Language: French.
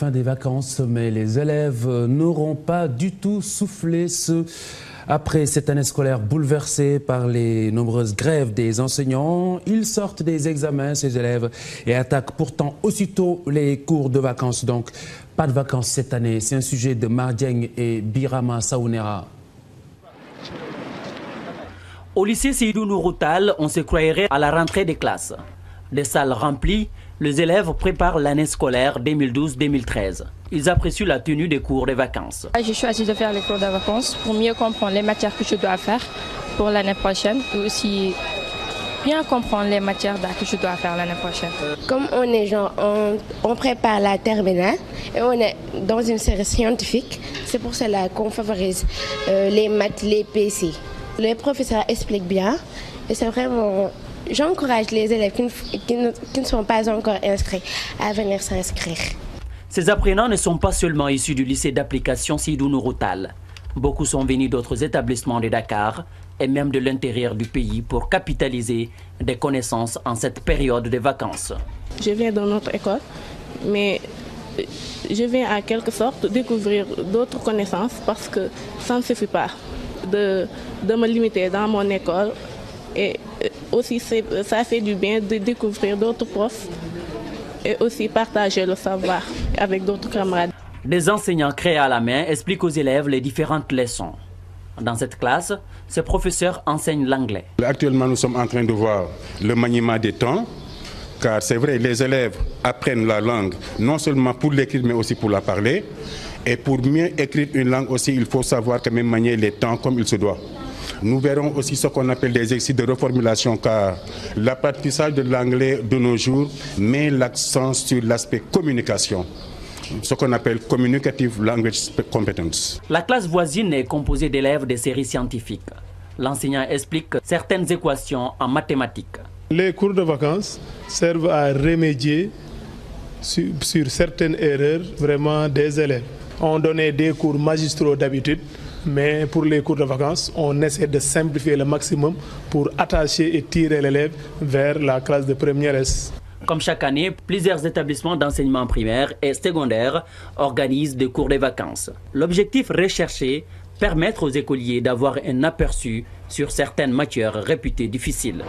fin des vacances, mais les élèves n'auront pas du tout soufflé après cette année scolaire bouleversée par les nombreuses grèves des enseignants. Ils sortent des examens, ces élèves, et attaquent pourtant aussitôt les cours de vacances. Donc, pas de vacances cette année. C'est un sujet de Mardieng et Birama Saounera. Au lycée Seydou Nourou Tall, on se croirait à la rentrée des classes. Des salles remplies, les élèves préparent l'année scolaire 2012-2013. Ils apprécient la tenue des cours de vacances. J'ai choisi de faire les cours de vacances pour mieux comprendre les matières que je dois faire pour l'année prochaine et aussi bien comprendre les matières que je dois faire l'année prochaine. Comme on est on prépare la terminale et on est dans une série scientifique, c'est pour cela qu'on favorise les maths, les PC. Les professeurs expliquent bien et c'est vraiment... J'encourage les élèves qui ne sont pas encore inscrits à venir s'inscrire. Ces apprenants ne sont pas seulement issus du lycée d'application Seydou Nourou Tall. Beaucoup sont venus d'autres établissements de Dakar et même de l'intérieur du pays pour capitaliser des connaissances en cette période de vacances. Je viens de notre école, mais je viens en quelque sorte découvrir d'autres connaissances parce que ça ne suffit pas de me limiter dans mon école. Et aussi, ça fait du bien de découvrir d'autres profs et aussi partager le savoir avec d'autres camarades. Des enseignants créés à la main expliquent aux élèves les différentes leçons. Dans cette classe, ce professeur enseigne l'anglais. Actuellement, nous sommes en train de voir le maniement des temps, car c'est vrai, les élèves apprennent la langue non seulement pour l'écrire, mais aussi pour la parler. Et pour mieux écrire une langue aussi, il faut savoir quand même manier les temps comme il se doit. Nous verrons aussi ce qu'on appelle des exercices de reformulation, car l'apprentissage de l'anglais de nos jours met l'accent sur l'aspect communication, ce qu'on appelle Communicative Language Competence. La classe voisine est composée d'élèves des séries scientifiques. L'enseignant explique certaines équations en mathématiques. Les cours de vacances servent à remédier sur certaines erreurs vraiment des élèves. On donnait des cours magistraux d'habitude, mais pour les cours de vacances, on essaie de simplifier le maximum pour attacher et tirer l'élève vers la classe de première S. Comme chaque année, plusieurs établissements d'enseignement primaire et secondaire organisent des cours de vacances. L'objectif recherché, permettre aux écoliers d'avoir un aperçu sur certaines matières réputées difficiles.